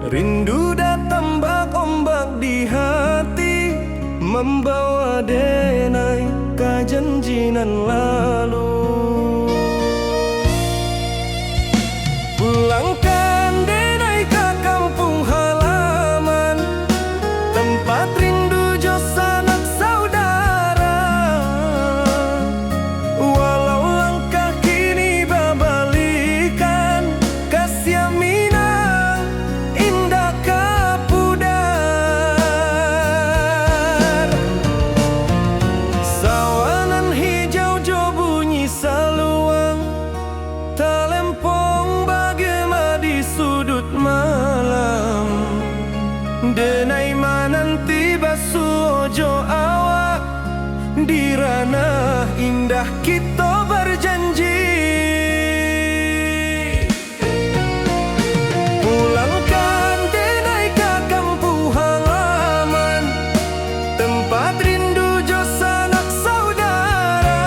Rindu datang ombak di hati, membawa denai ke janjinan lalu. Pulangkan denai ke kampung halaman, tempat rindu jo sanak saudara. Walau langkah kini babalikan, kasih Minang indah kapudar. Sawanan hijau jo bunyi saluang, talempong bagema di sudut malam. Denai mananti basuh ojo awak, di ranah indah kita berjanji. Pulangkan denai ke kampung halaman, tempat rindu jo sanak saudara.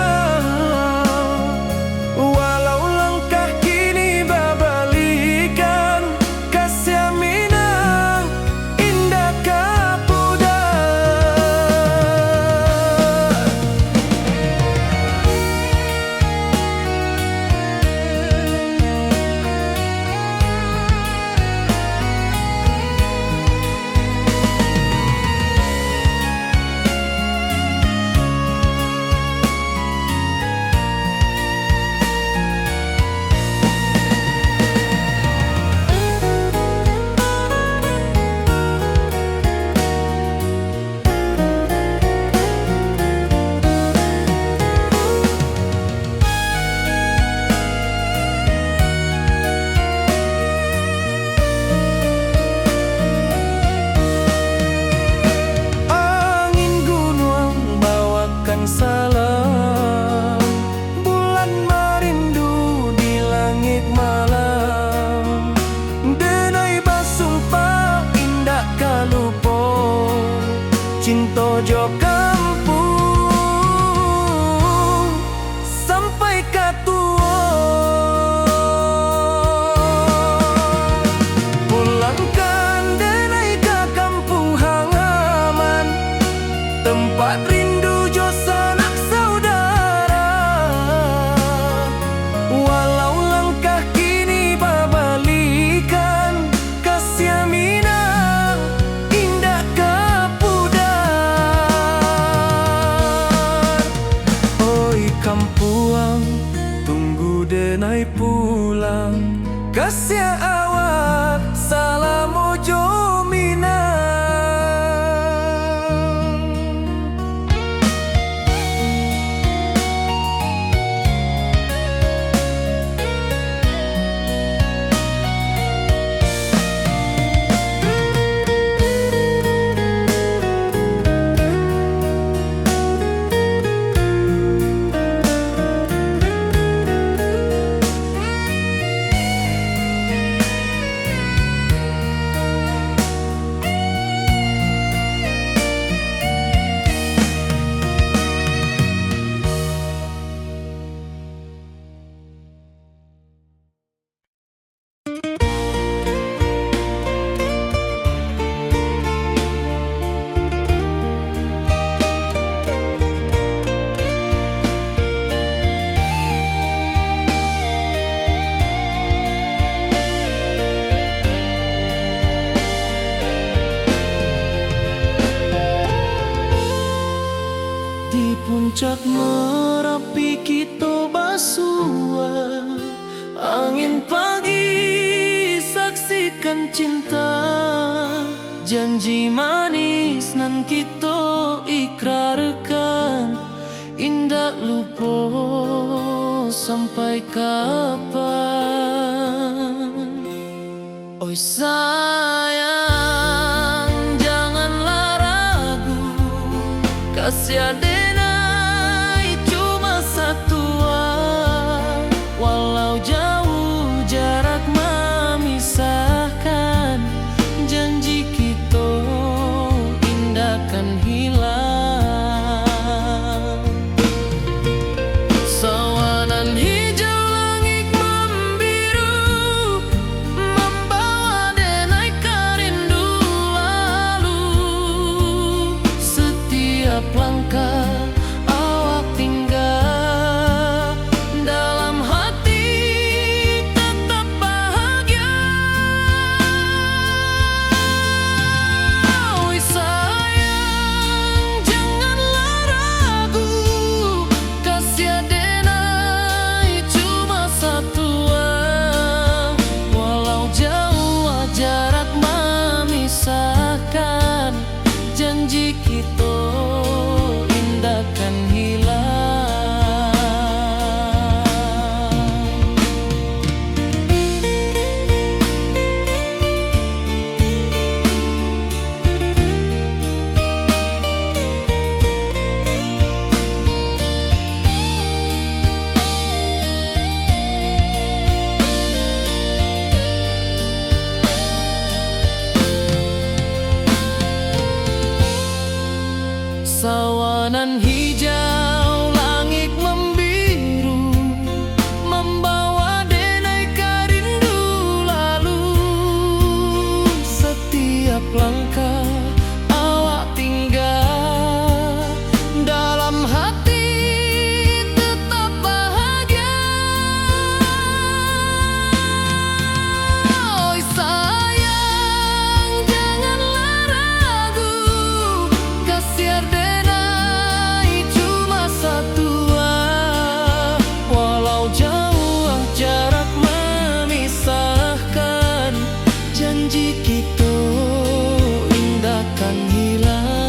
Walau langkah kini babalikan, kasih Minang indah kapudar. Angin gunung bawakan salam, bulan merindu di langit malam. Denai basumpah indah kalupo, cinta jo kampung sampai katua. Pulangkan denai ke kampung halaman, tempat rindu jo sanak saudara. Walau langkah kini babalikan, kasih Minang indah kapudar. Oi kampuang, tunggu denai pulang, kasih awak salam ojo Minang. Di puncak Merapi kita basua, angin pagi saksikan cinta. Janji manis nan kita ikrarkan, indah lupa sampai kapan. Oi sayang, janganlah ragu, kasih denai cuma satuan. Walau jauh jarak memisahkan, janji kita indahkan hilang. Sawanan hijau langit membiru, membawa denai Nan hijau langit membiru, membawa denai rindu lalu. Setiap langkah awak tinggal, dalam hati tetap bahagia. Oi sayang, janganlah ragu, kasih denai cuma satu. Walau jauh jarak memisahkan, janji kita indahkan hilang.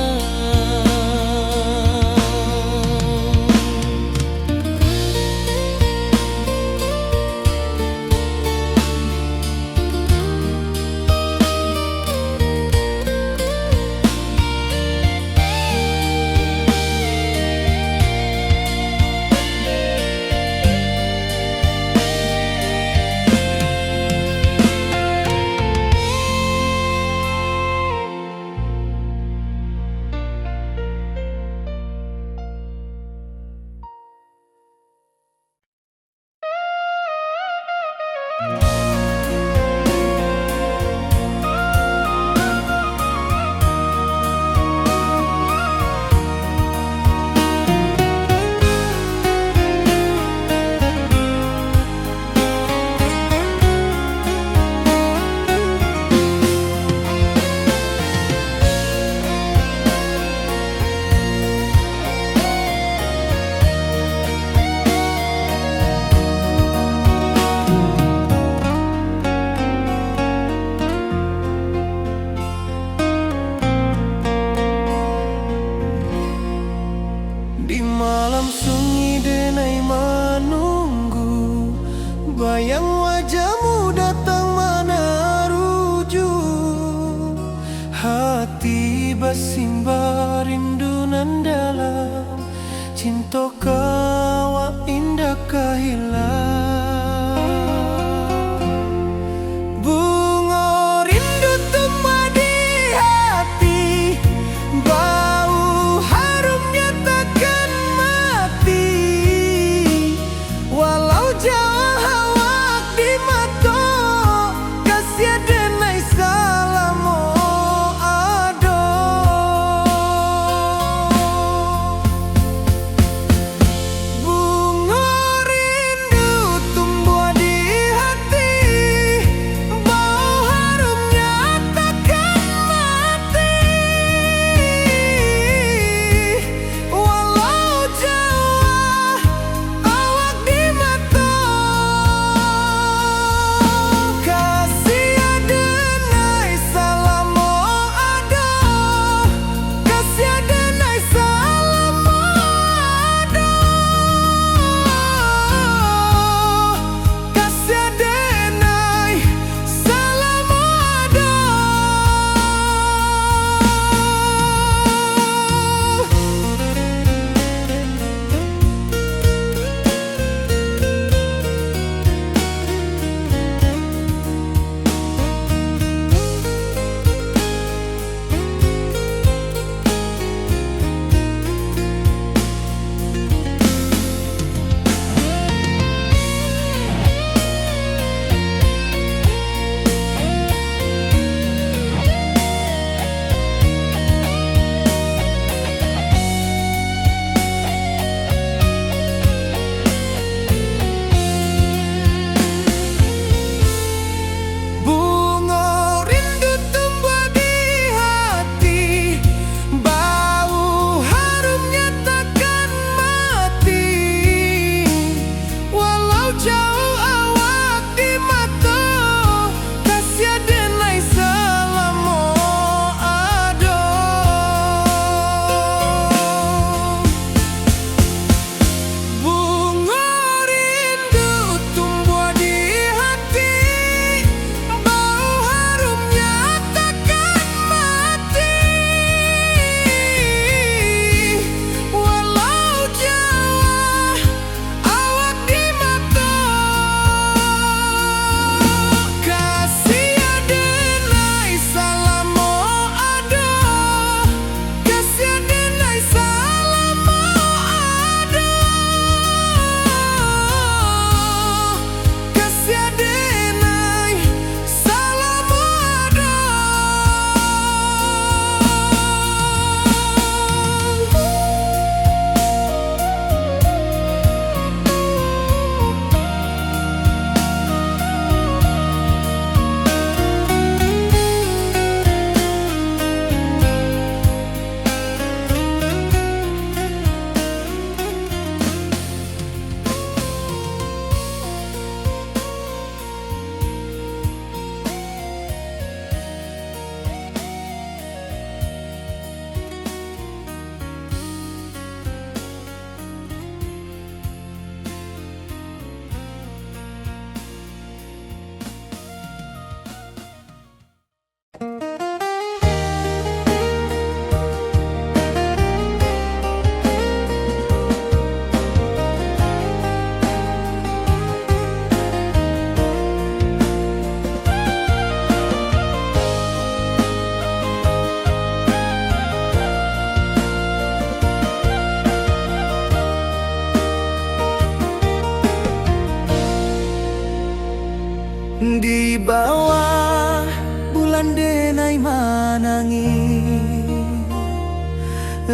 Di malam sunyi denai menunggu, bayang wajahmu datang mana rujuk. Hati bersimbar rindu nan dalam, cinta kau indah kehilang. Bunga rindu tumbuh di hati, bau harumnya takkan mati. Walau jauh awak di mata, kasih denai salamo ado.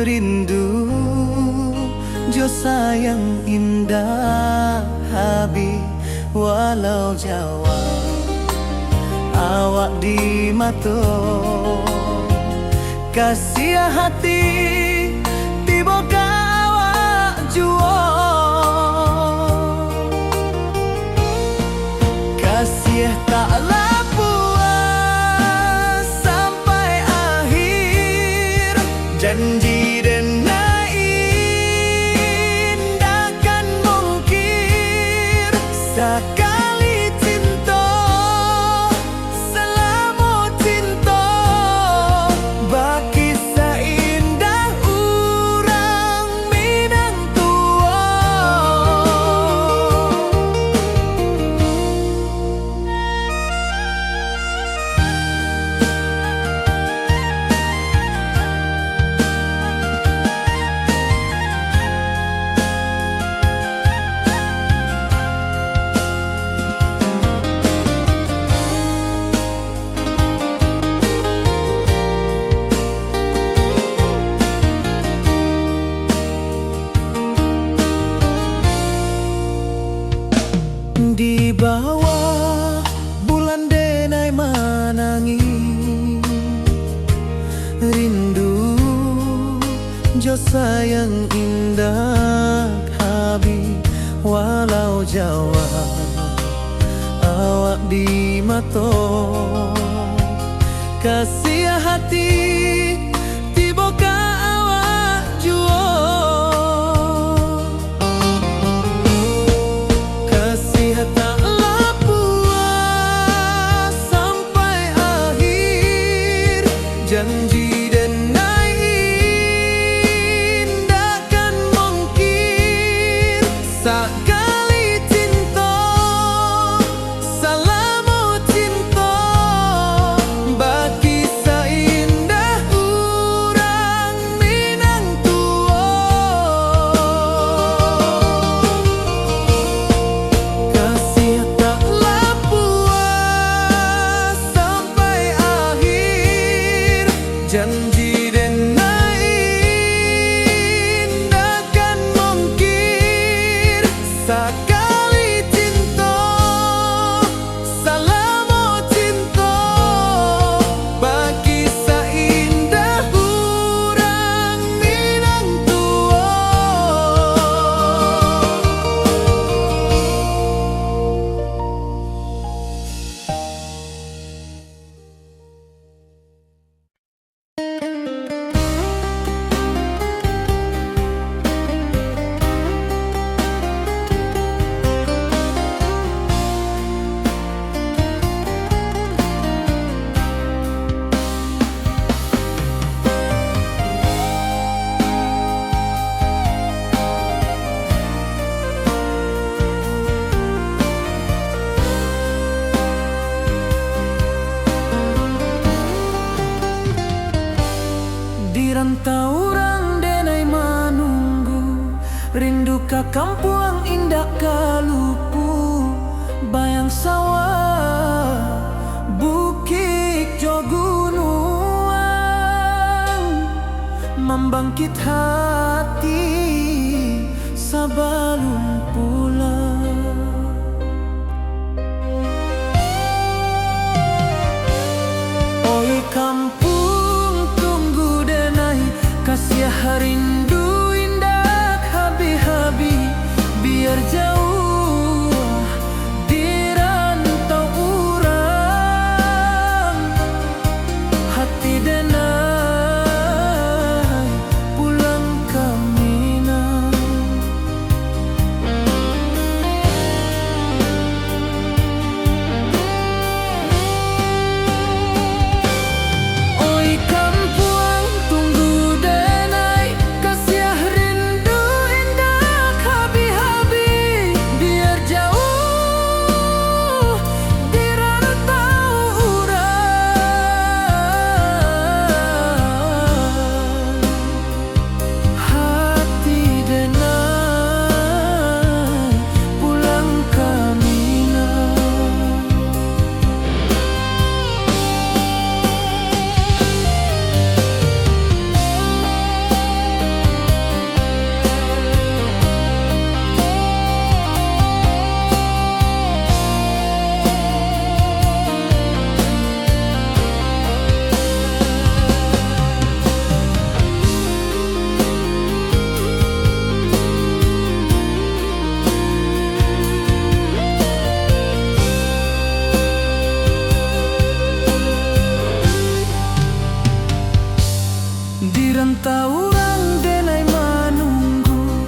rindu jo sayang indah habi walau Jawa awak di mato kasih hati tiba ka awak juo kasih taklah puas sampai akhir janji dan takkan mungkir sekali cinta selama cinta baki seindah orang Minang tua. Di bawah bulan denai manangi rindu jo sayang indah habi walau Jawa awak di mato kasih hati tiba ka awak juo taklah puas sampai akhir janji dan takkan mungkir sekali cinta selama cinta baki seindah orang Minang tua. Kasih taklah puas sampai akhir janji dan takkan mungkir sekali cinta selama cinta baki seindah orang Minang tua. Di rantau orang denai manunggu rindu ka kampung indah kalupu bayang sawah bukit jo gunung membangkit hati sebelum pulang. Oi kampung tunggu denai kasih rindu indah habi-habi biar jauh di rantau urang hati denai pulang ke Minang. taurang denai manunggu,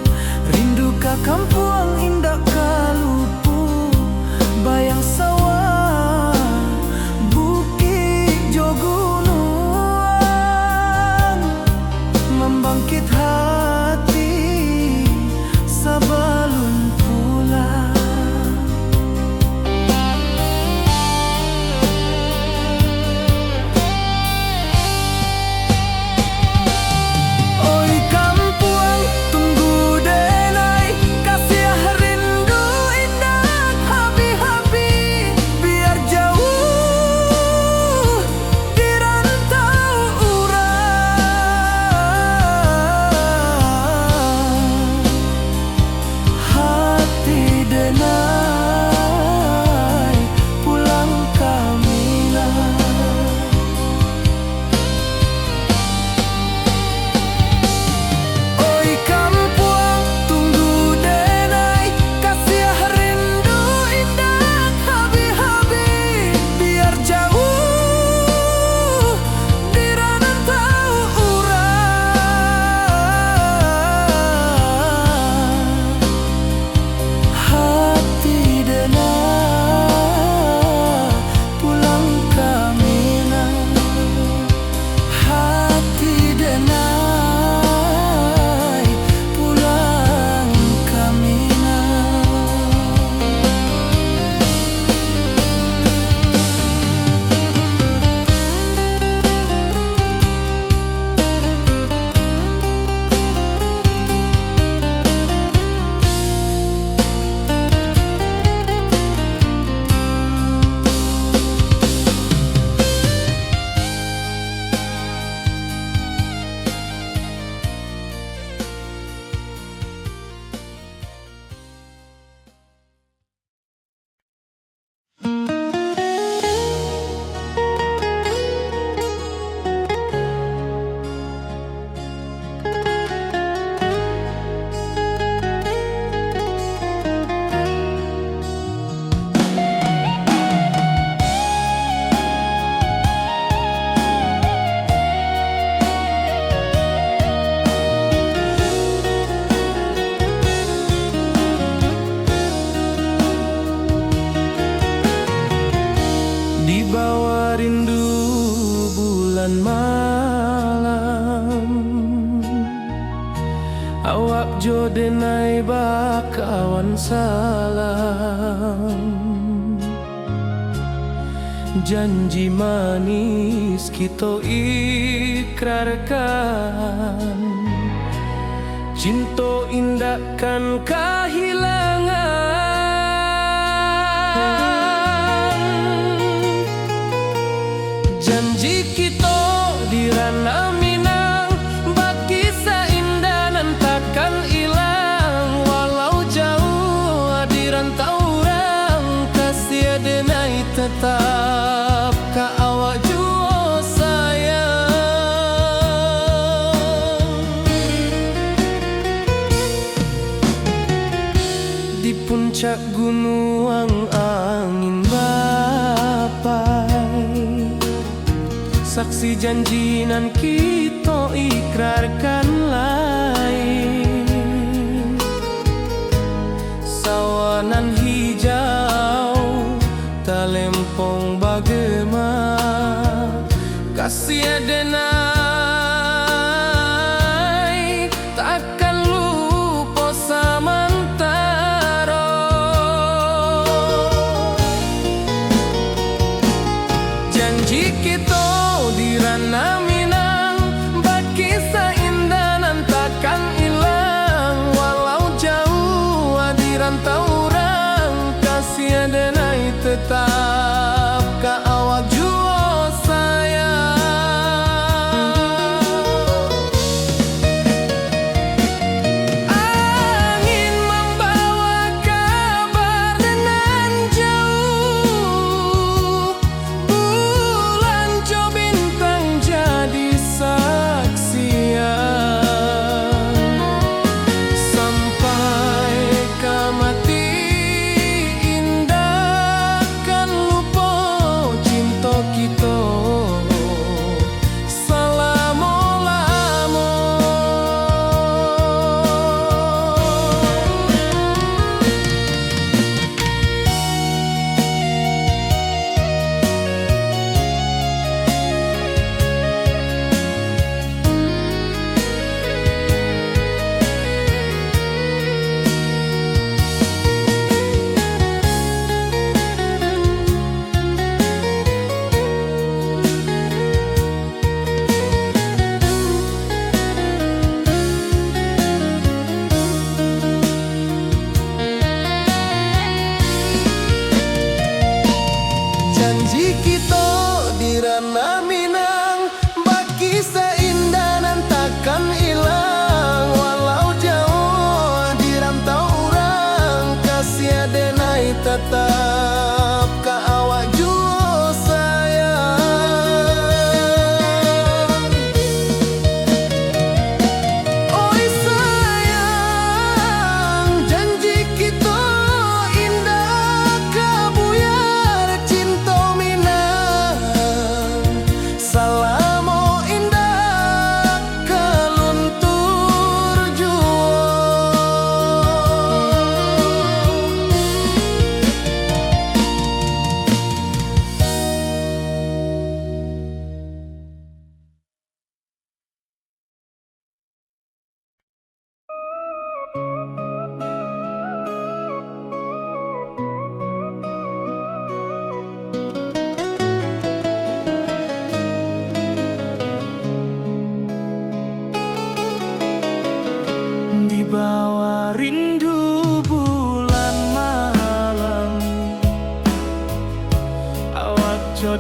rindu ka kampuang indah kalupu, bayang sawah bukit jo gunung, membangkit hati sabalun pulang. Oi kampuang tunggu denai, kasih rindu indah habi-habi, biar jauh di rantau urang. Hati denai pulang kamina. Oi kampuang tunggu denai, kasih rindu indah habi-habi, biar jauh di rantau urang. Hati denai pulang kamina. Hati denai pulang kamina. Di bawah rindu bulan malam, awak jo denai bakawan salam. Janji manis kita ikrarkan, cinta indahkan kehilangan. Janji kita di ranah Minang, bakisah indah nan takkan hilang. Walau jauh di rantau urang, kasih denai tetap ka awak jua sayang. Di puncak gunung angin bapai, saksi janji nan kita ikrarkan lain. Sawanan hijau talempong bagema, kasih denai takkan lupa samantara. Janji kita di ranah Minang, bakisah indah nan takkan hilang. Walau jauh di rantau urang, kasih denai tetap ka awak jua sayang.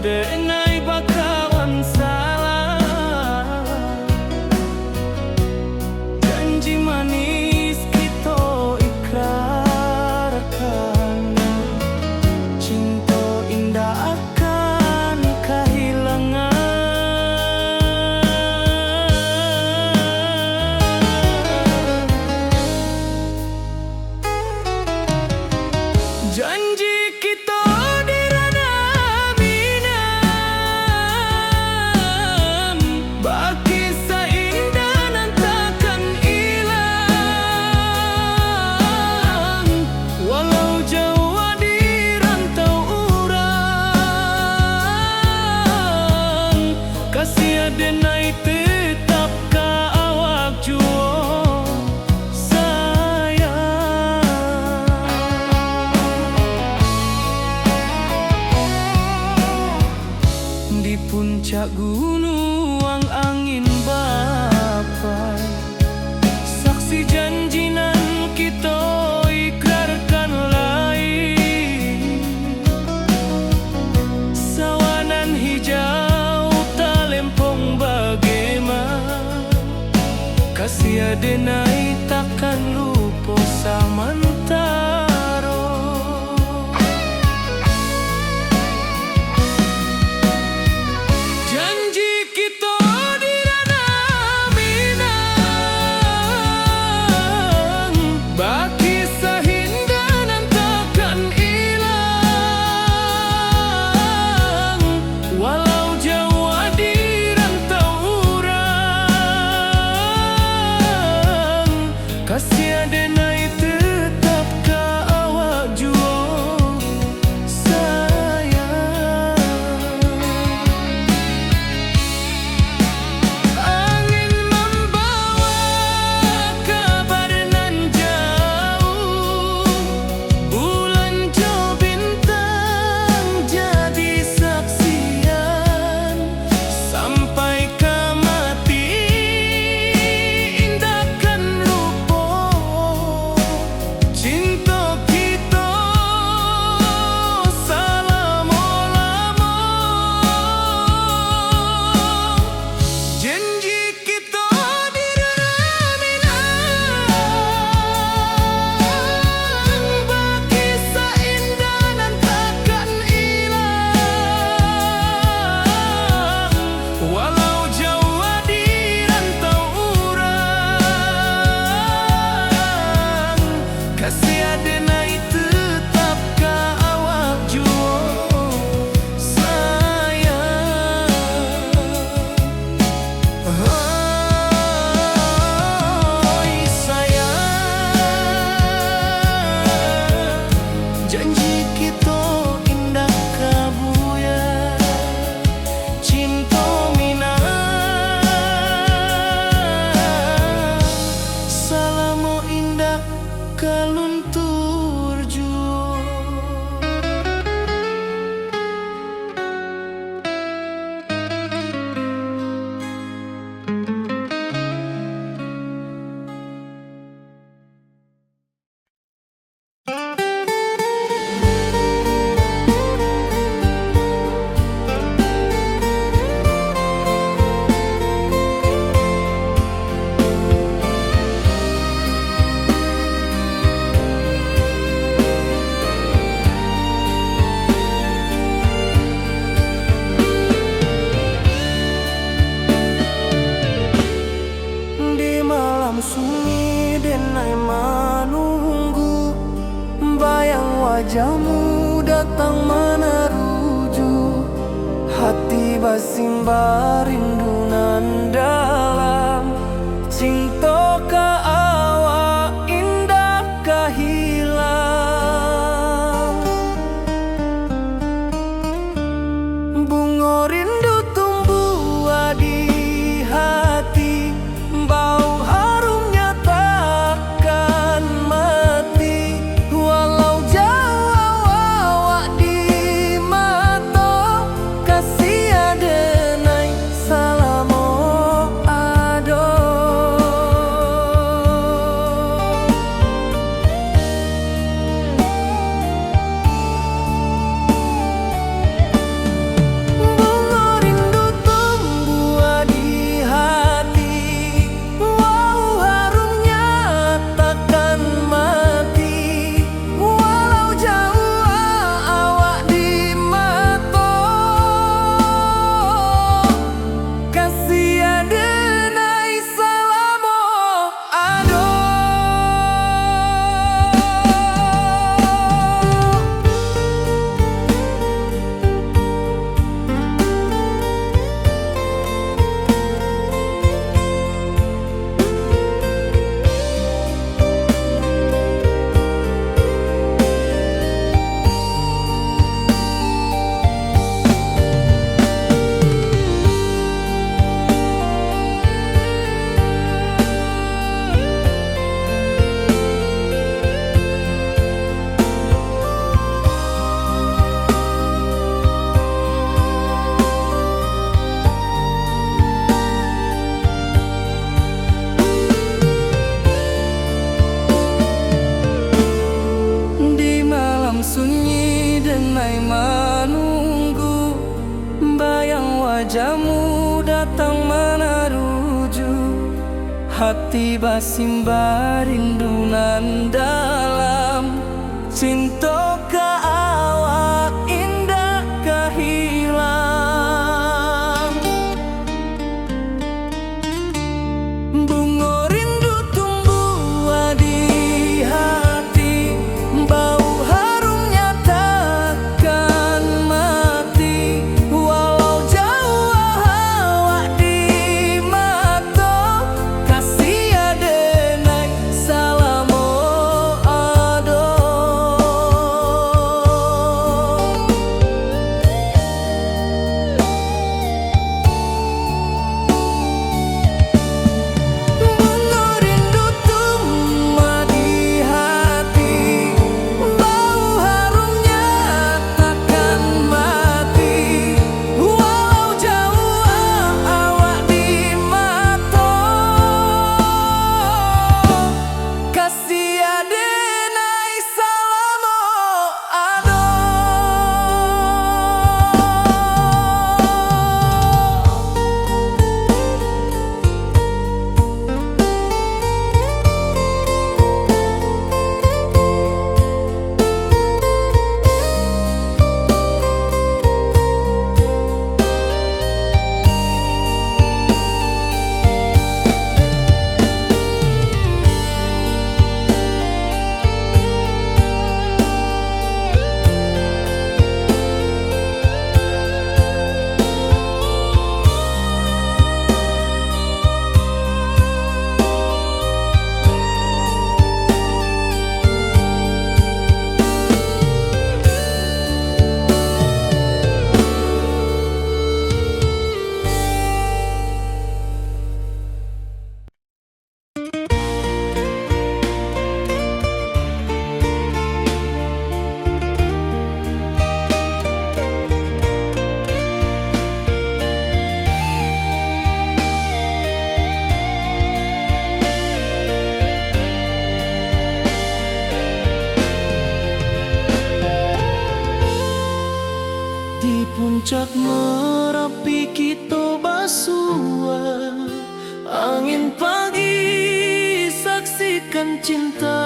denai bakawan salah. Janji manis kita ikrarkan, cinta indah akan kehilangan. Janji kita di ranah minam, baki seindah nan takkan hilang. Walau jauh di rantau urang, kasih denai tetap ka awak jua. Di puncak gunung angin bapai, saksi janji nan kita ikrarkan lain. Sawanan hijau talempong bagaimana, kasih denai takkan lupa samantara. Janji kita di ranah minang, baki sahindah nan takkan hilang. Walau jauh di rantau urang, kasih denai tetap ka awak jua sayang. Angin membawa kabar nan jauh, bulan jo bintang jadi saksian. Sampai ke mati indahkan lupa, cinta kita selama-lama. Janji kita di ranah minang, baki seindah nan takkan hilang. Walau jauh di rantau urang, kasih denai tetap ka awak jua sayang. Oi sayang, janji kita indah kabuya, cinta minang, salamo indah kaluntur jua. Di malam sunyi denai menunggu, bayang wajahmu datang meneruju. Hati basimba rindu nan dalam, cinta ka awak indah ka hilang. Bunga rindu tumbuh di hati, bau harumnya takkan mati. Walau jauh awak di mata, kasih denai tang mana ruju hati basimba rindunan dalam cinta ka awak indah kahilang. Bunga rindu tumbuh di hati, bau harumnya takkan mati. Walau jauh awak di mata, kasih adenai salamo ado. Bunga rindu tumbuh di hati, bau harumnya takkan mati. Walau jauh awak di mata, kasih adenai salamo ado. Di puncak Merapi kita basua, angin pagi saksikan cinta.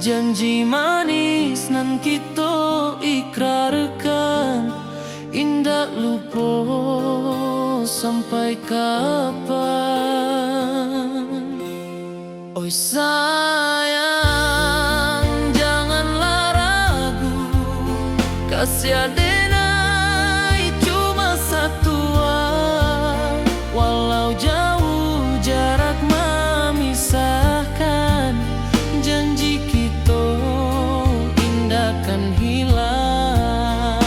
Janji manis nan kita ikrarkan, indah lupa sampai kapan. Oi sayang, janganlah ragu, kasih adenai cuma satu. Walau jauh jarak memisahkan, janji kita indah kan hilang.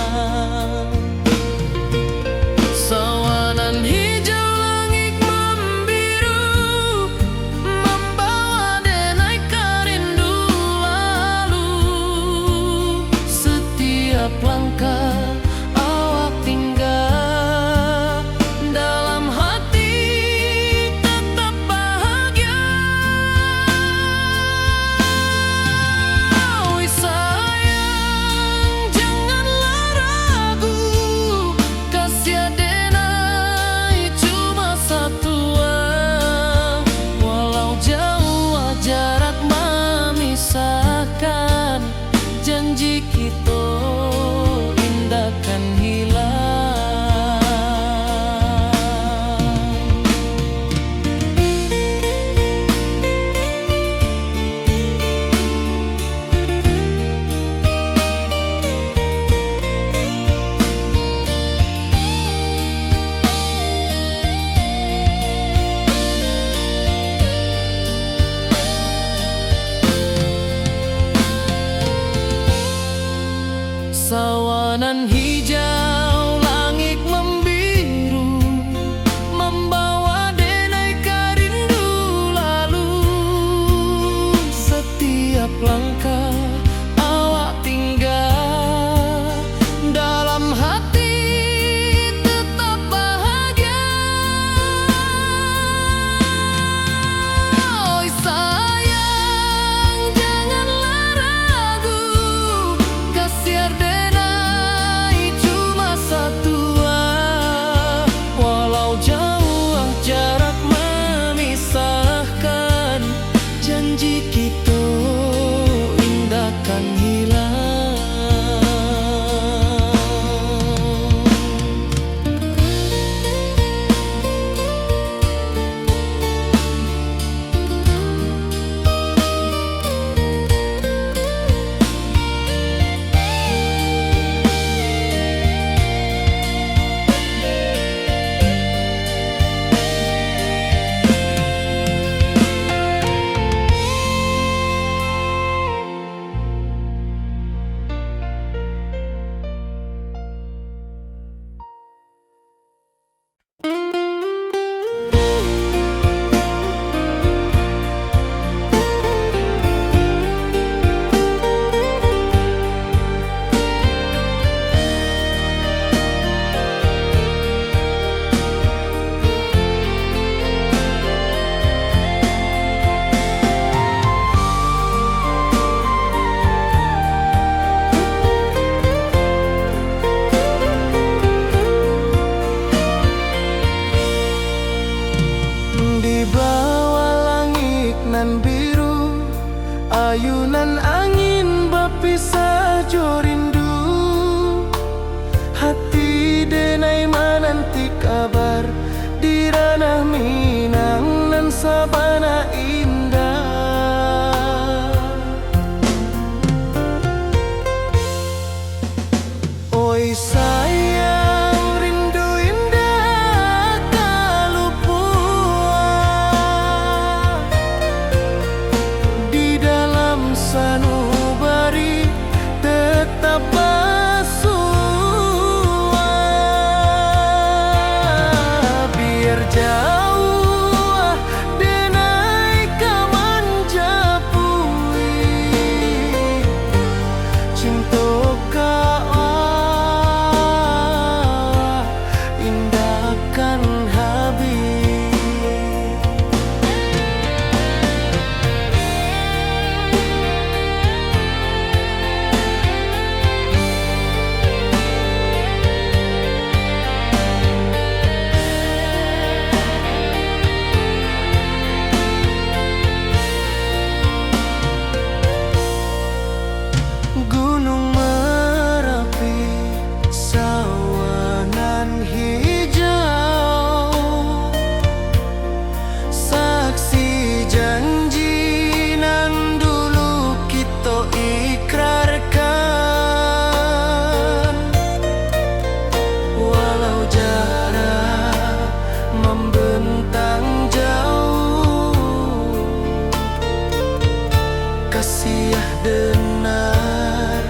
Sawanan hijau langit membiru, membawa denai kerindu lalu. Setiap langkah nan biru, ayunan angin berpisah jo rindu. Hati denai menanti kabar di ranah Minang nan sabana indah. Oi sayang, rindu indah tak luput di dalam sanubari tetap bersua. Biar jauh denai kaman japui cinta indahkan habis. Gunung Merapi, sawanan hijau, saksi janji nan dulu kita ikrarkan. Walau jarak membentang jauh, kasih denar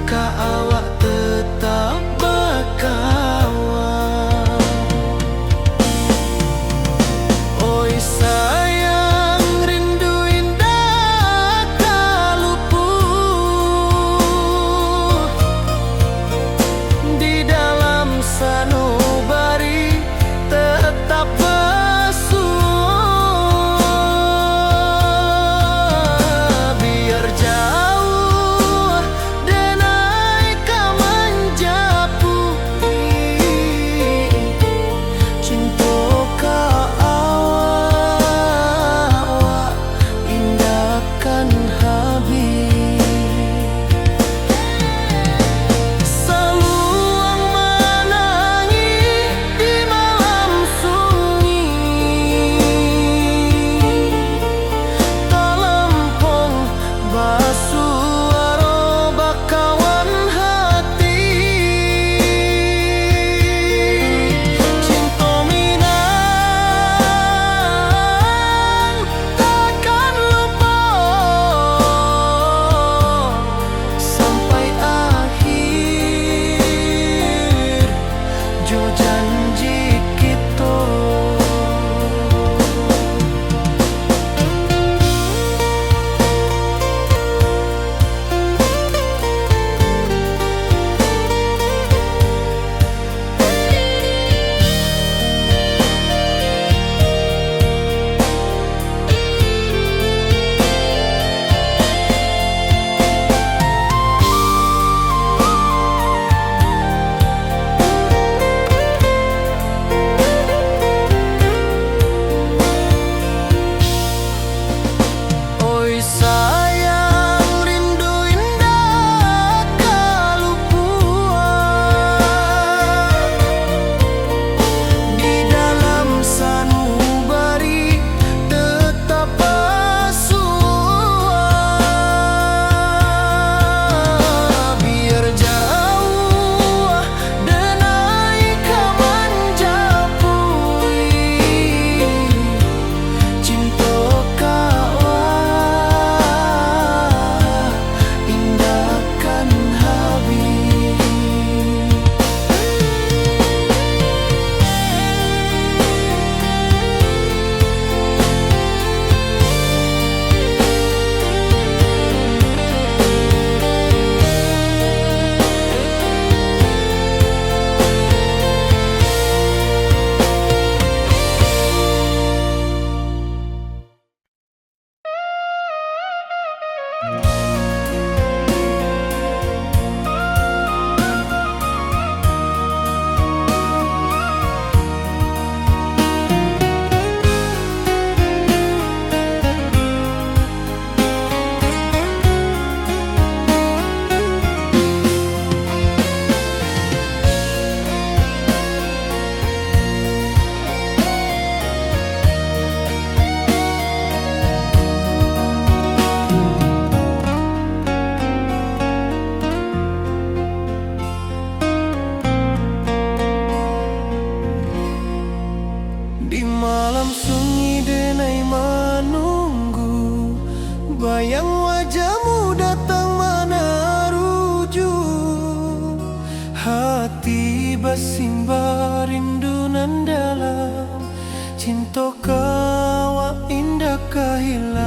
ka awak tetap berkawan. Oi sayang, rindu indah tak luput di dalam sanubari tetap Di malam sunyi denai menunggu, bayang wajahmu datang mana rujuk. Hati bersimbar rindu nan dalam, cinta kau indah kehilang.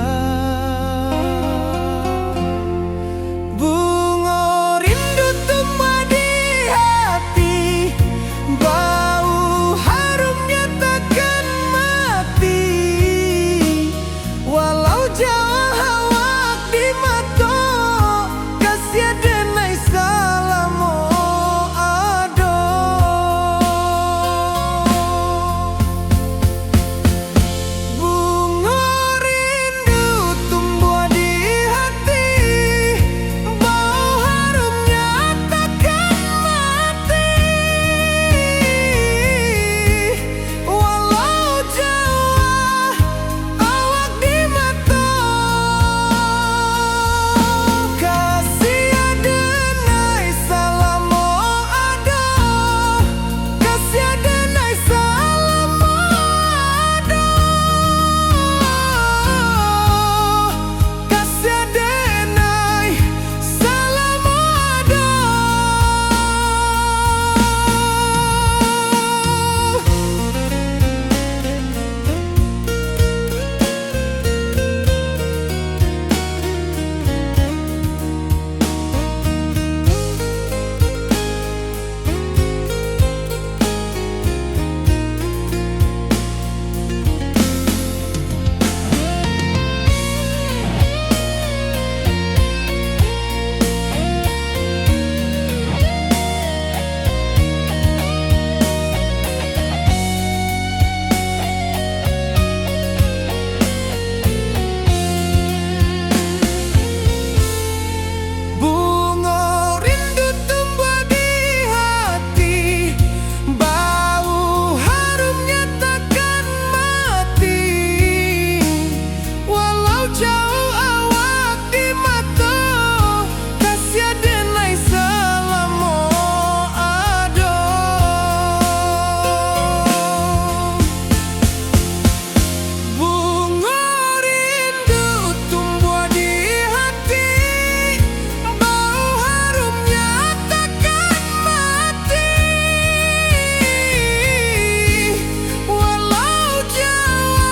Bunga rindu tumbuh di hati, bau harumnya takkan mati. Walau jauh awak di mata, kasih denai salamu ado. Bunga rindu tumbuh di hati, bau harumnya takkan mati. Walau jauh awak di mata, kasih denai salamu ado. Kasih denai salamu ado. Kasih denai salamu ado. Bunga rindu tumbuh di hati, bau harumnya takkan mati. Walau jauh awak di mata, kasih denai salamu ado. Bunga rindu tumbuh di hati, bau harumnya takkan mati. Walau jauh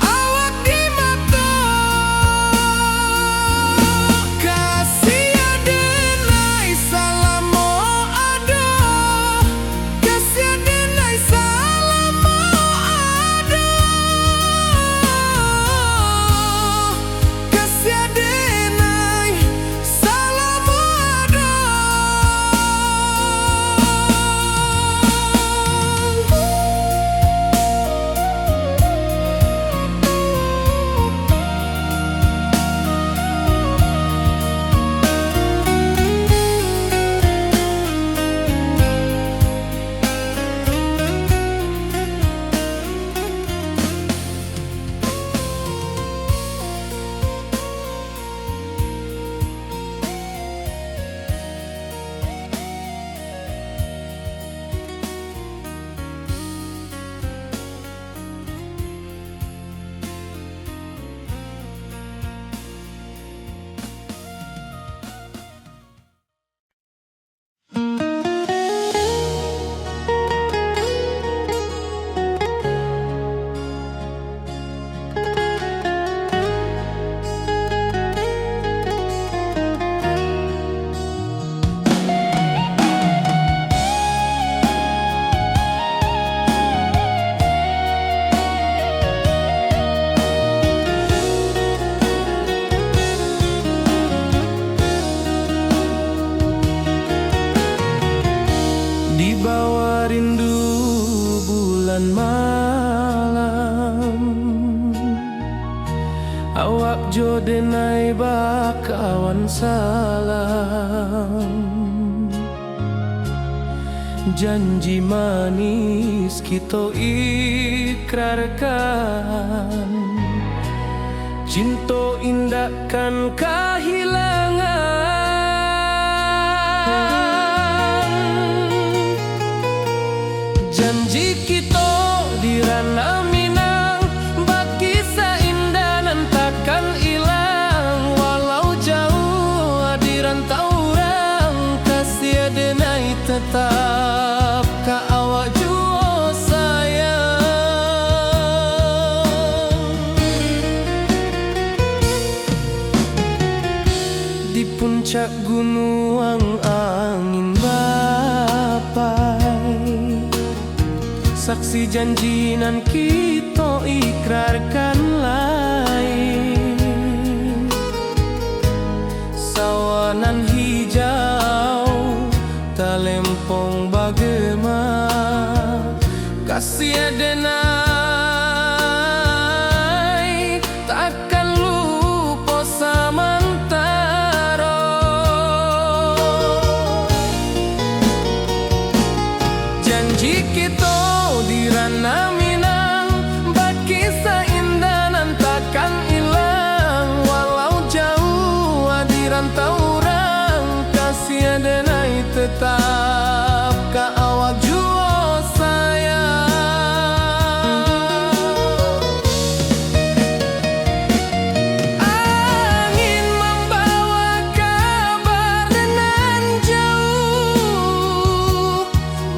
awak di mata, kasih denai salamu ado. Kasih denai salamu ado. Kasih denai salamu ado. Di bawah rindu bulan malam, awak jo denai bakawan salam. Janji manis kita ikrarkan, cinta indahkan kehilangan. Janji kita diraih tetap ka awak jua sayang. Di puncak gunung angin bapai, saksi janjinan kita ikrarkan lain. Sawanan hijau talempong bagema, kasih adenai takkan lupa samantara. Janji kita di ranah Minang, bagi seindahan takkan hilang. Walau jauh di rantau orang, kasih adenai tetap ka awak jua sayang. Angin membawa kabar nan jauh,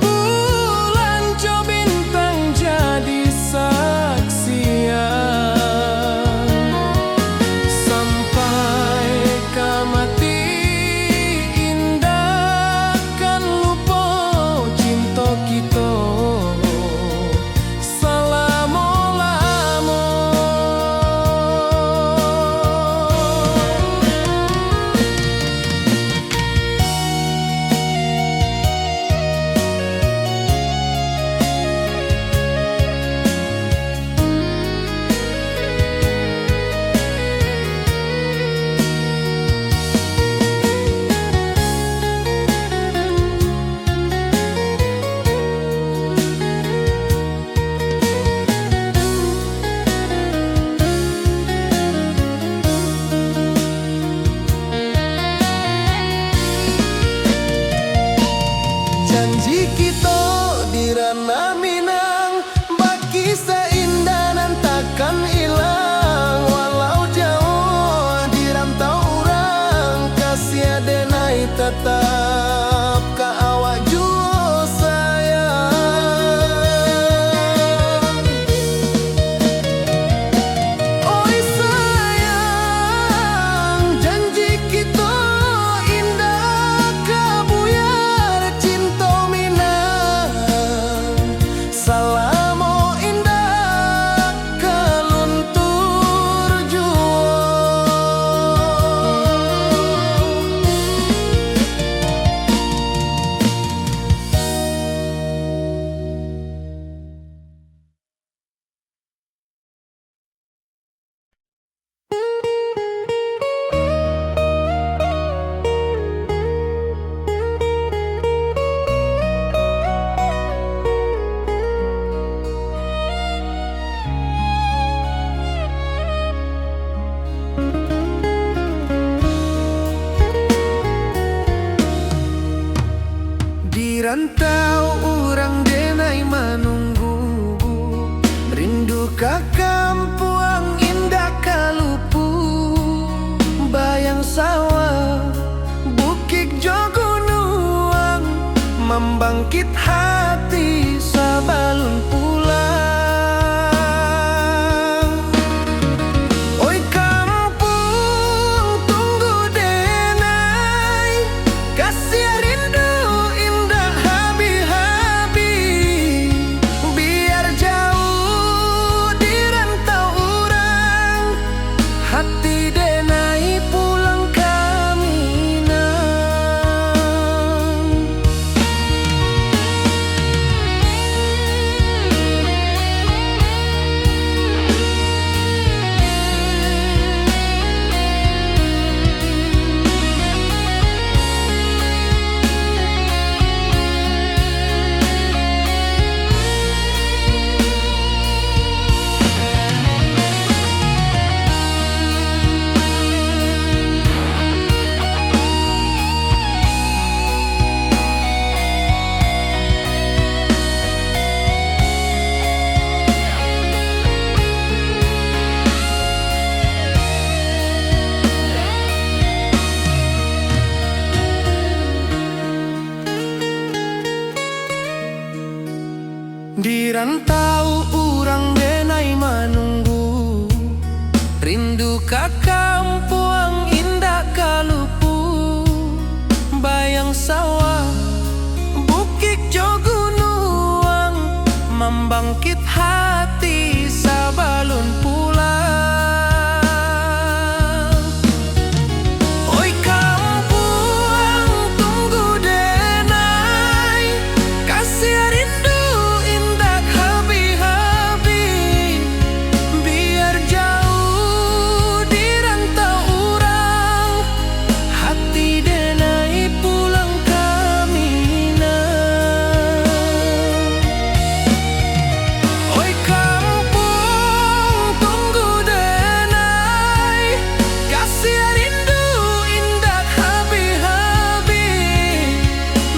bulan jo bintang jadi saksian. Sampai ka mati indah kan lupa cinta kita selama-lama. Janji kita di ranah Minang, bagi seindahan takkan hilang. Walau jauh di rantau orang, kasih adenai tetap ka awak jua sayang. Oi sayang, janji kita indah kabuyar cinta Minang. Salamo indah kaluntur jua. Di rantau orang denai menunggu, rindu ka kampung indah kalupu. Bayang sawah, bukit jo gunung, membangkit hati sabalun pulang. Oi kampung tunggu denai, kasih rindu indah habi-habi. Biar jauh di rantau urang denai manunggu, rindu ka kampung indah kalupu, bayang sawah bukit jo gunung, membangkit hati sabalun pulang. Oi kampung tunggu denai, kasih rindu indah habi-habi, biar jauh di rantau urang, hati denai pulang kamina. Oi kampung tunggu denai, kasih rindu indah habi-habi,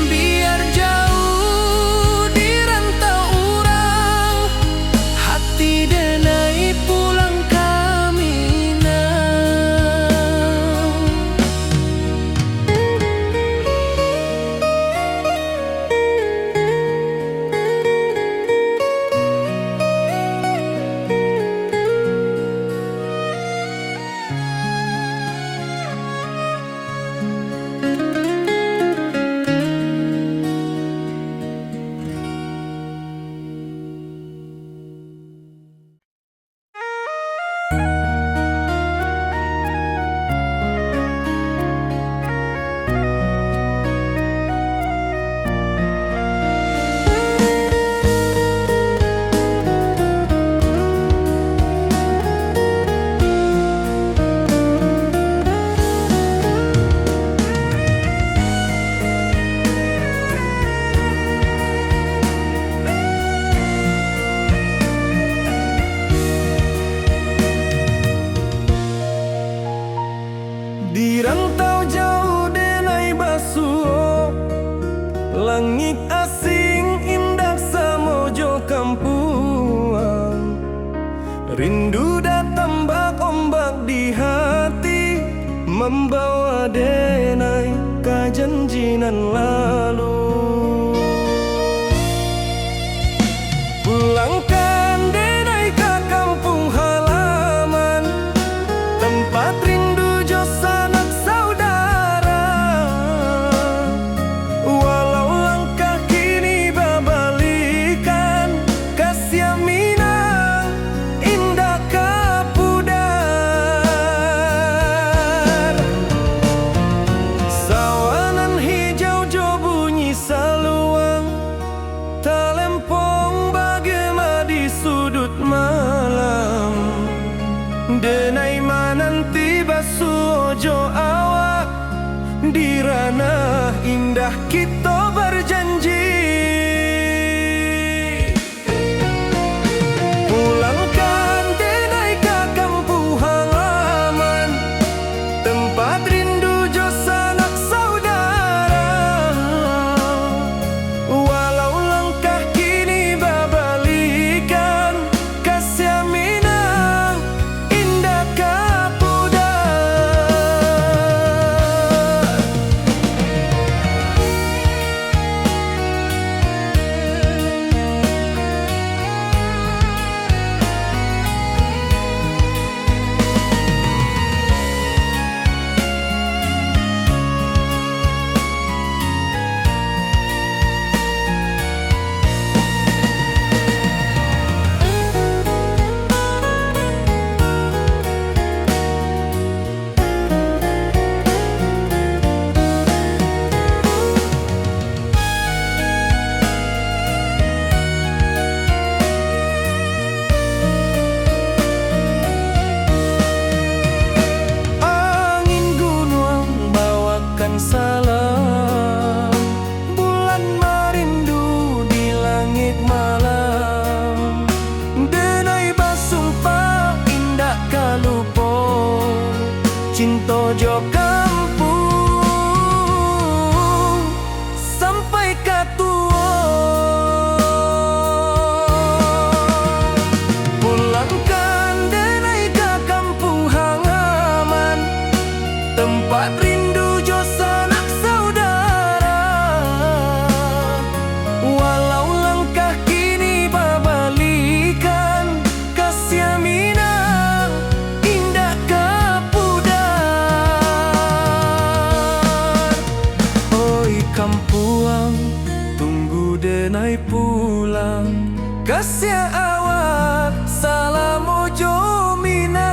biar jauh di rantau urang, hati denai pulang kamina. Di rantau jauh denai basuh, langit asing indah samojo kampuang, rindu datang bak ombak di hati, membawa denai ke janjinan lalu. Pulangkan denai ke kampung halaman, tempat rindu jo sanak saudara. Walau langkah kini babalikan, kasih minang indah kapudar. Sawanan hijau jo bunyi saluang, talempong bagema di sudut malam. Denai mananti basuh jo awak, di ranah indah kita berjanji. Pulangkan denai ke kampung halaman, tempat rindu jo sanak saudara. Walau langkah kini babalikan, kasih minang indah salamu jomina.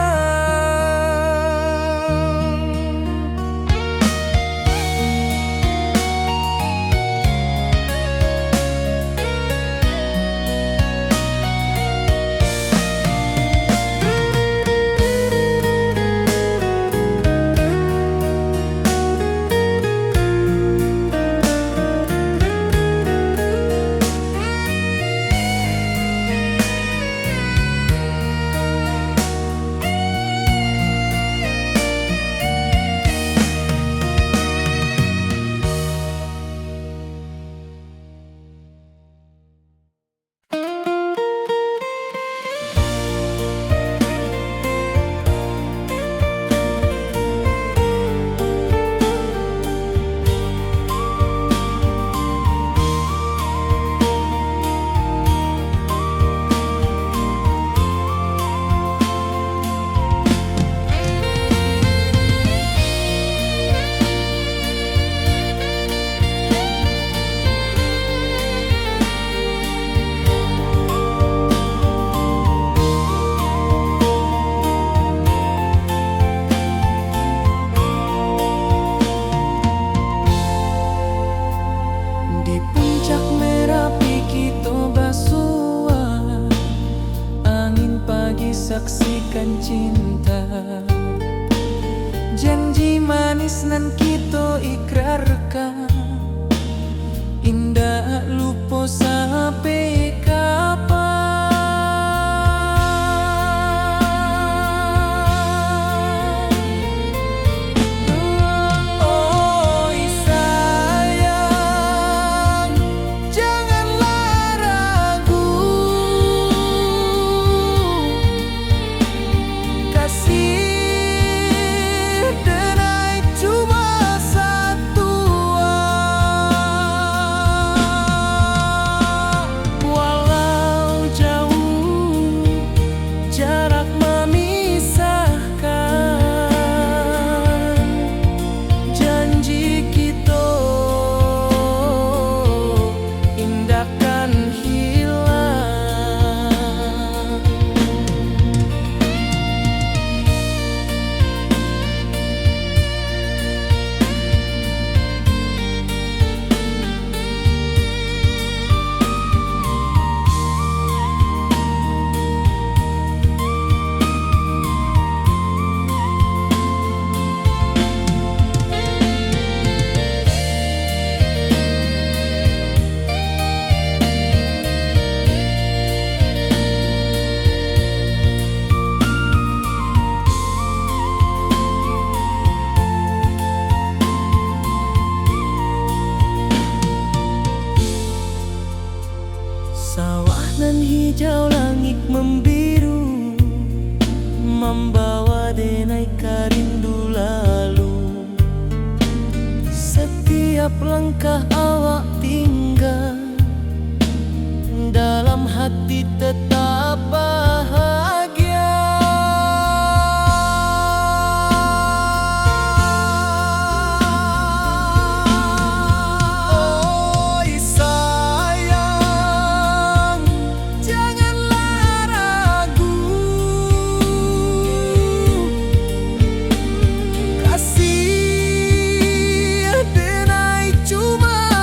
Di puncak Merapi kita basua, angin pagi saksikan cinta. Janji manis nan kita ikrarkan, indah lupa sampai kapan. Oi sayang, janganlah ragu, kasih denai cuma satu. Walau jauh jarak memisahkan, janji kita indahkan hilang. Sawah nan hijau, langit membiru, membawa denai karindu lalu. Setiap langkah awak tinggal, dalam hati tetap bahagia. Oi sayang, janganlah ragu, kasih denai cuma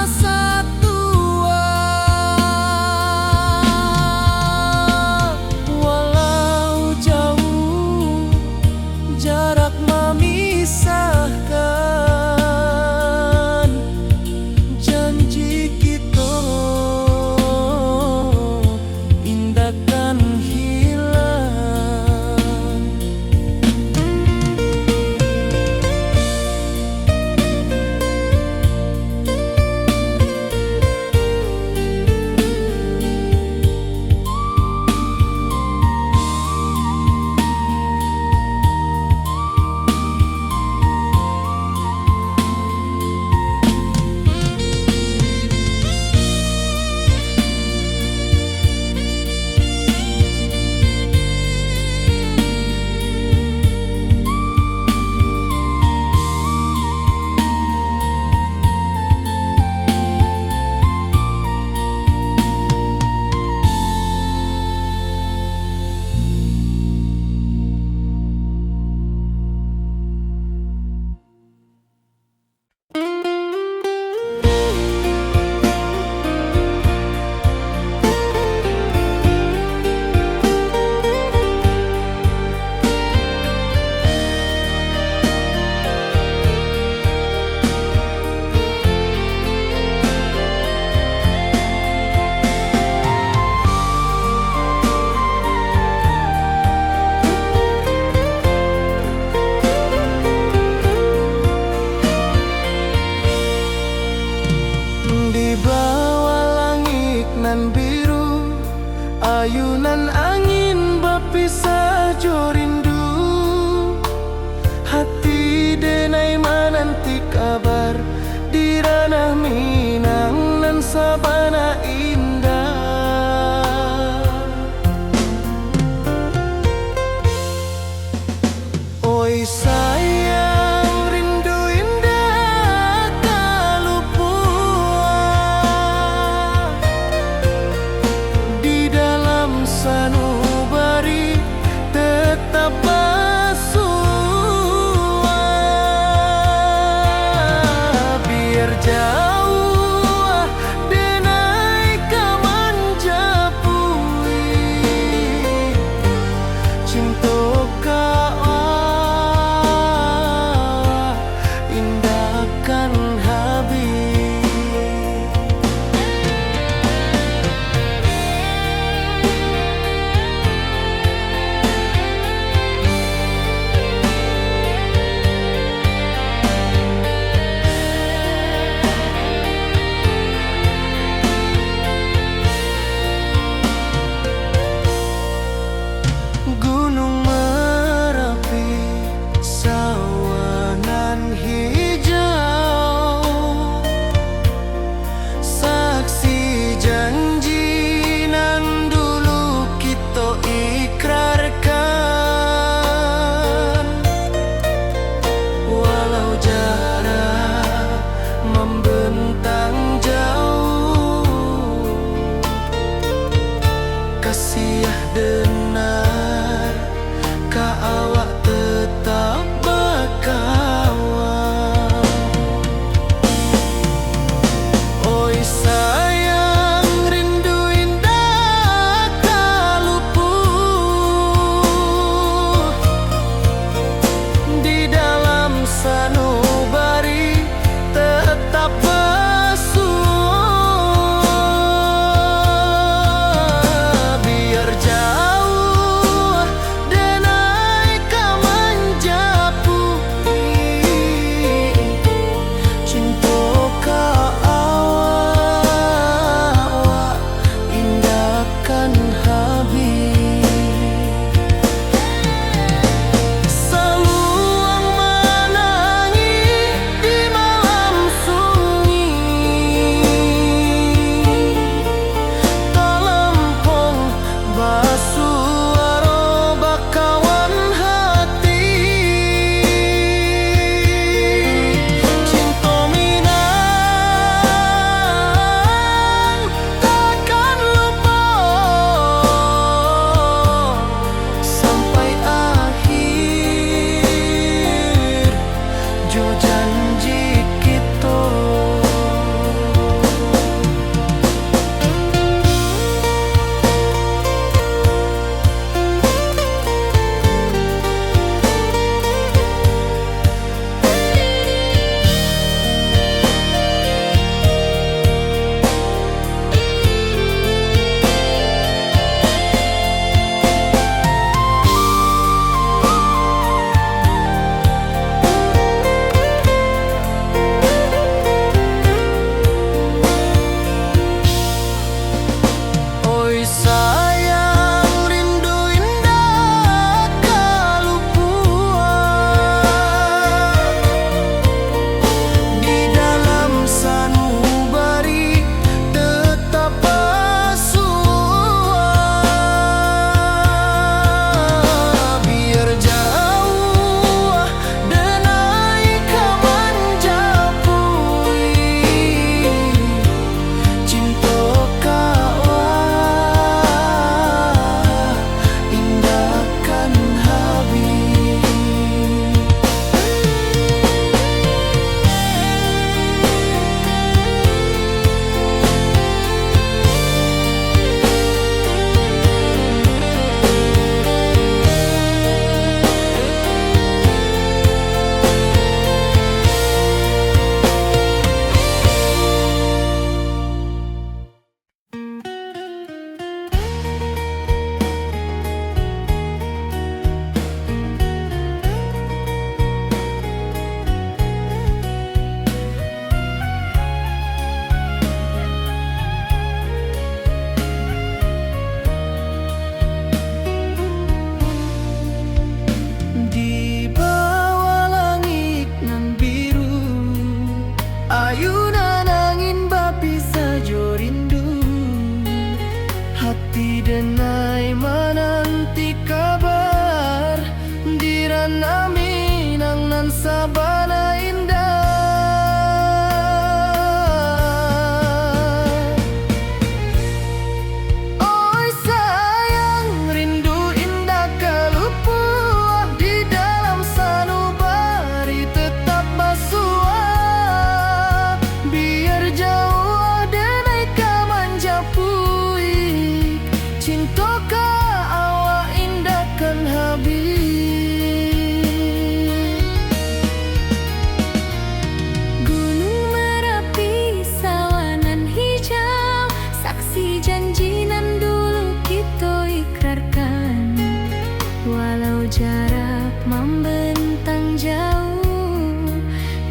jarak membentang jauh,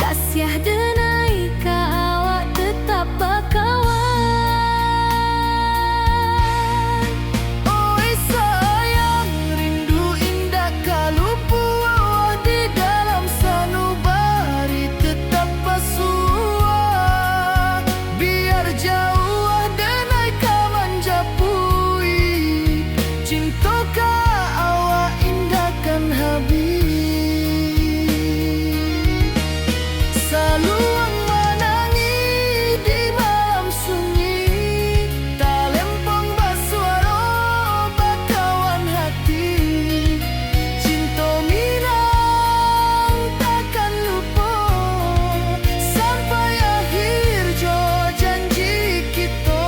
kasih denai ka awak tetap bakawan. Oi sayang, rindu indah kalau puah di dalam sanubari tetap basuah. Biar jauh denai ka manjapui, cinta ka awak indahkan habis. Saluang menangi di malam sunyi, talempong basuaro bakawan hati. Cinta minang takkan lupa sampai akhir jo janji kita.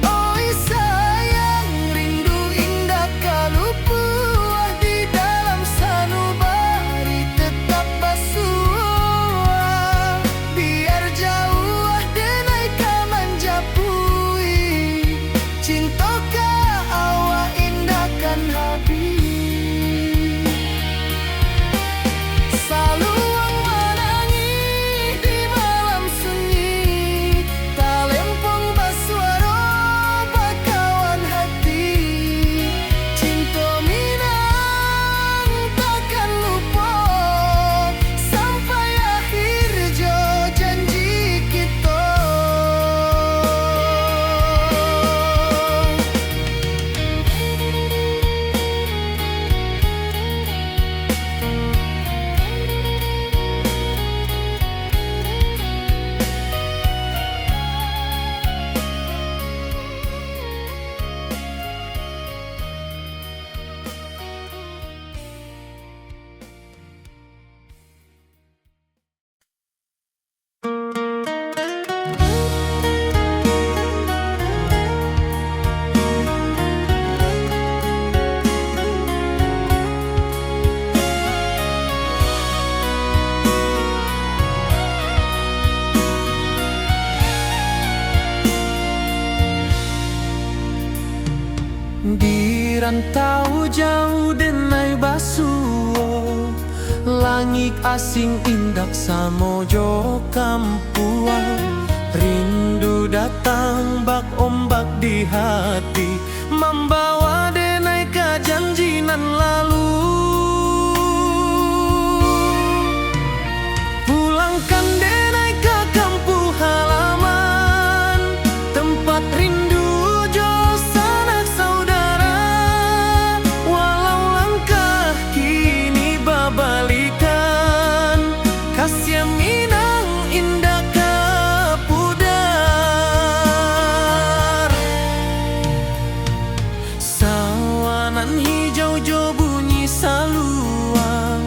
Oi sayang, rindu indah kalau puah di dalam sanubari tetap basuah. Biar jauh denai ka manjapui, cinta ka awak indahkan habis. Saluang menangi di malam sunyi, talempong basuaro bakawan hati. Cinta minang takkan lupa sampai akhir jo janji kita. Di rantau jauh denai basuh, langit asing indak samojo kampuan. Rindu datang bak ombak di hati, membawa denai ka janji nan lalu. Pulangkan denai ke kampung halaman, tempat rindu jo sanak saudara. Walau langkah kini babalikan, kasih minang indah ka pudar. Sawanan hijau jo bunyi saluang,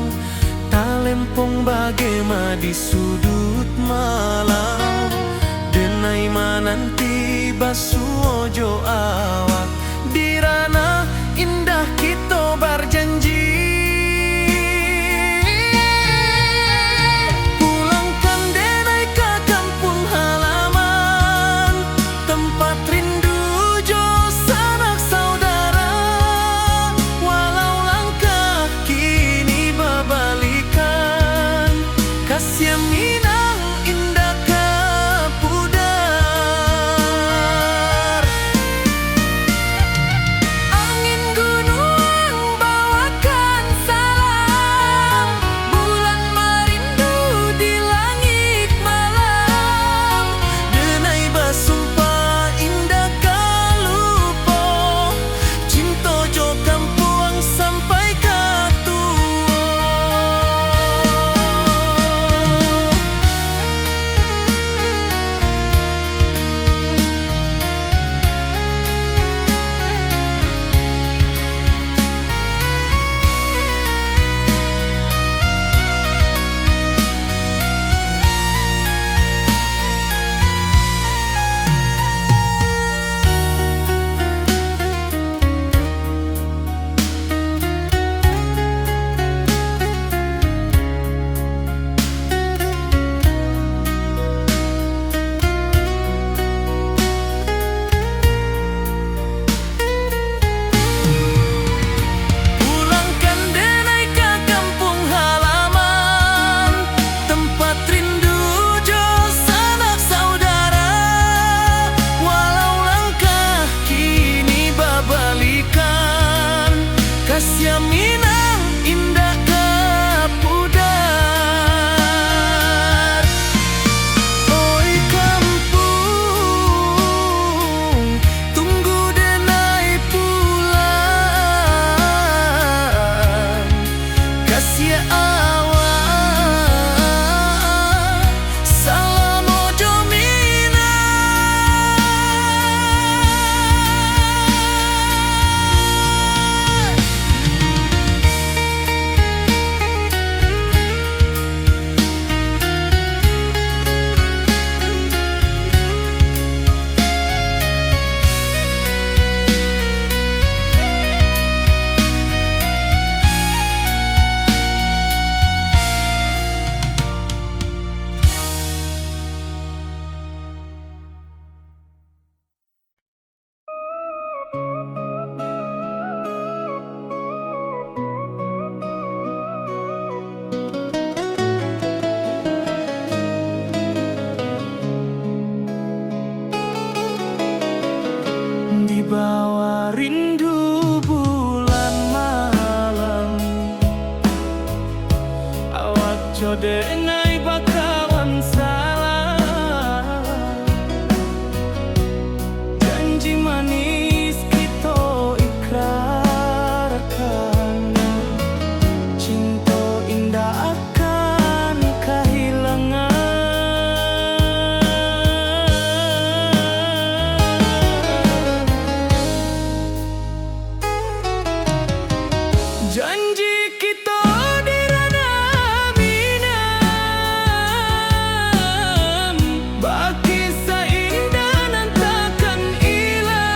talempong bagema di sudut malam. Denai mananti basuh jo awak, di ranah indah kita berjanji. Pulangkan denai ke kampung halaman, tempat rindu jo sanak saudara. Walau langkah kini babalikan, kasih minang indah ka pudar. Wibawa rindu bulan malam, awak jode nai bakawan salah. Janji manis kita ikrarkan, cinta indah akan kehilangan. Janji kita di ranah minam, baki seindah nan takkan hilang.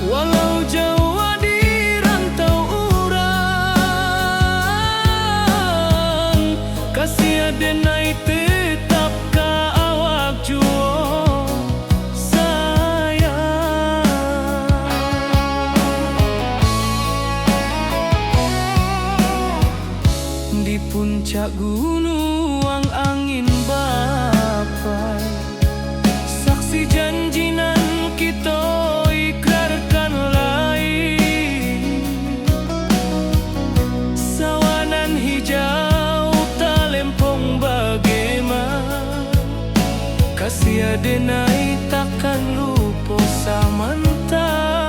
Walau jauh di rantau urang, kasih adenai tetap ka awak juo. Di puncak gunung angin bapai, saksi janji nan kita ikrarkan lain. Sawanan hijau talempong bagaimana, kasih adenai takkan lupa samantara.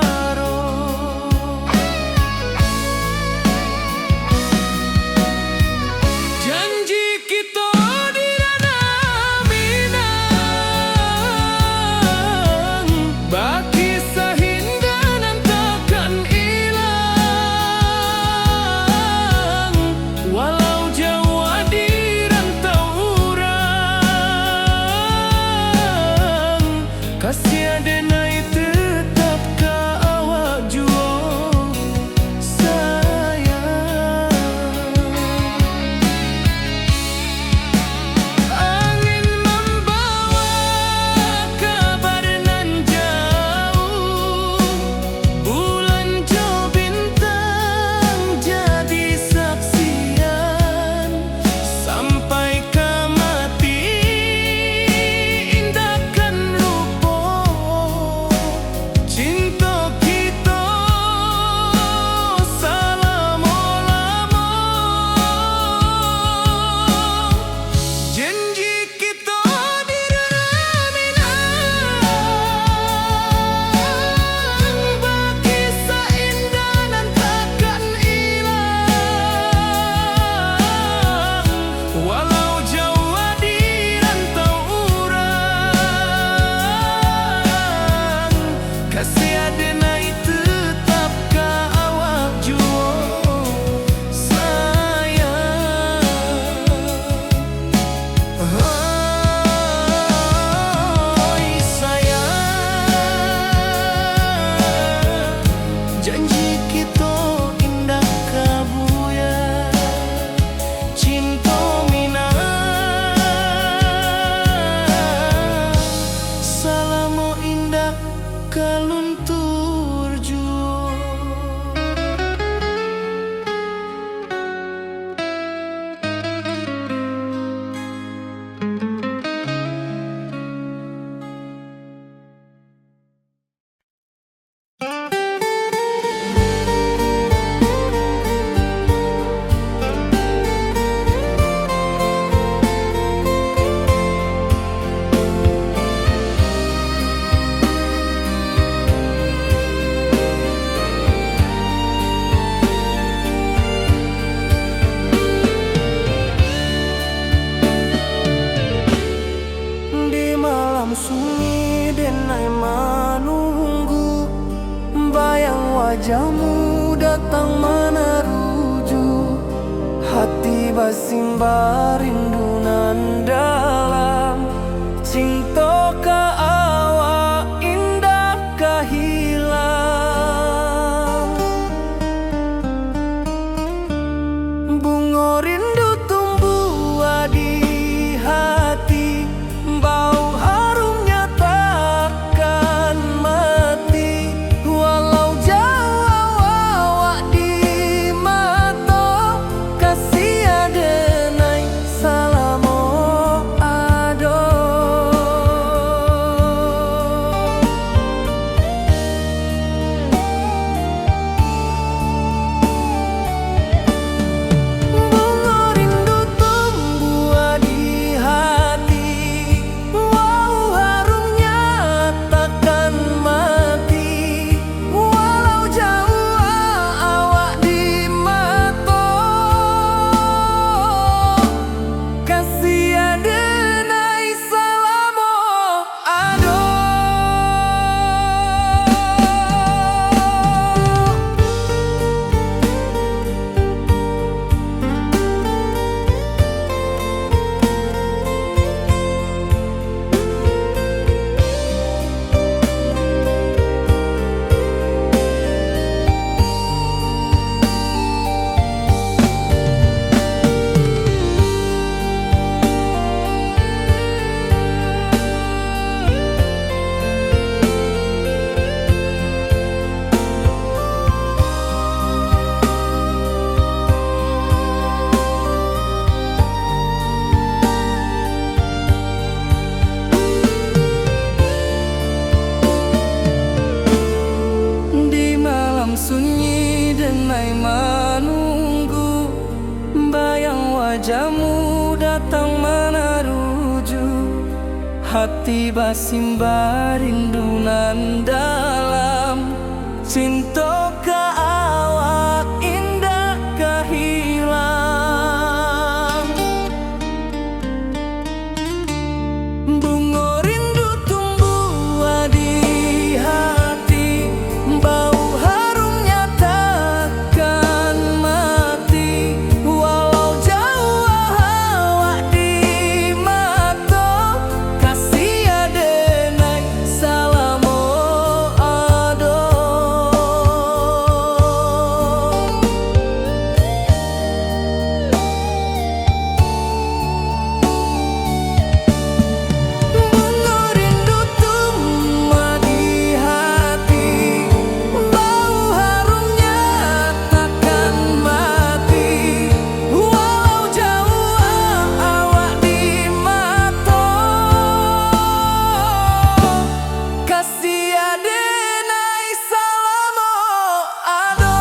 Janji kita di ranah minang, baki sahindah nan takkan hilang. Walau jauh di rantau urang, kasih adenai tetap ka awak juo sayang. Angin membawa kabar nan jauh, bulan jo bintang jadi saksian. Sampai ke mati indahkan lupa, cinta kita selama-lama. Janji kita di ranah minang, baki seindah nan takkan hilang. Walau jauh di rantau urang, kasih adenai tetap ka awak juo sayang. Oi sayang, janji kita indah kabuya, cinta minang, salamo indah kaluntur juo. Di malam sunyi denai menunggu, bayang wajahmu datang meneruju. Hati basimba rindu nan dalam, cinta ka awak indah ka hilang. Bunga rindu tumbuh di hati, bau harumnya takkan mati. Walau jauh awak di mata, kasih adenai salamo kamu datang meneruju hati basimba rindunan dalam cinta ka awak indah kehilang. Bunga rindu tumbuh di hati, bau harumnya takkan mati. Walau jauh awak di mata, kasih adenai salamo ado. Bunga rindu tumbuh di hati, bau harumnya takkan mati. Walau jauh awak di mata, kasih adenai salamo ado.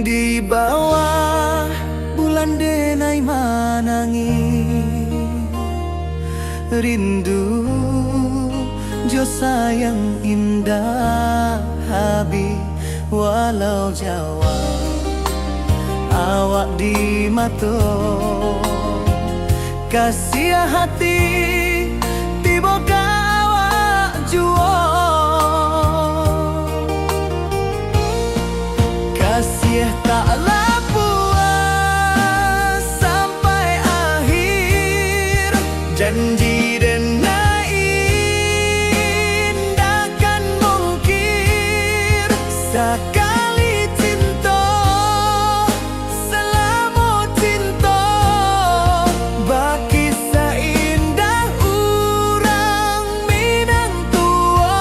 Di bawah bulan denai manangi, rindu jo sayang indah habi. Walau jawa awak di mata, kasih hati tiba ka awak jua. Kasih taklah puas sampai akhir, janji denai indah kan mungkir. Sekali cinta selama cinta, baki seindah urang minang tua.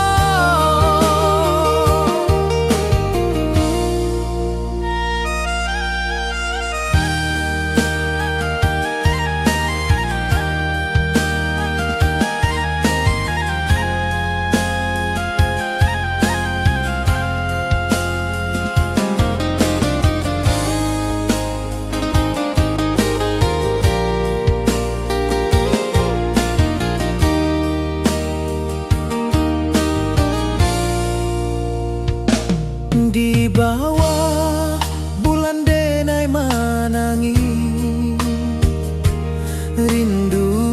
Di bawah bulan denai manangi, rindu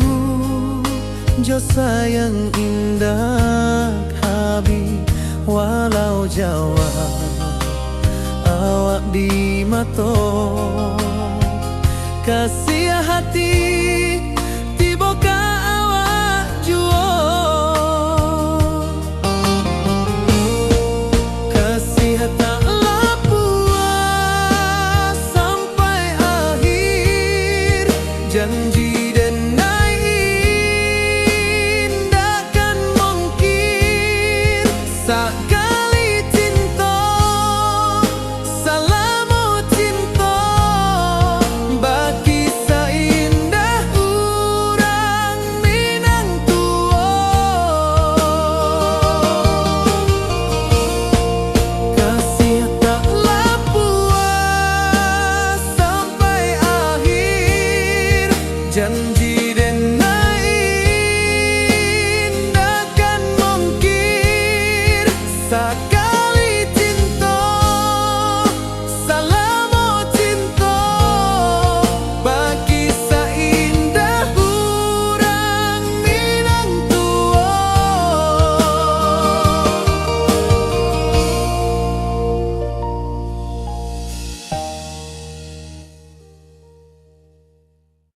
jo sayang indah habi. Walau jawa awak di mata, kasih hati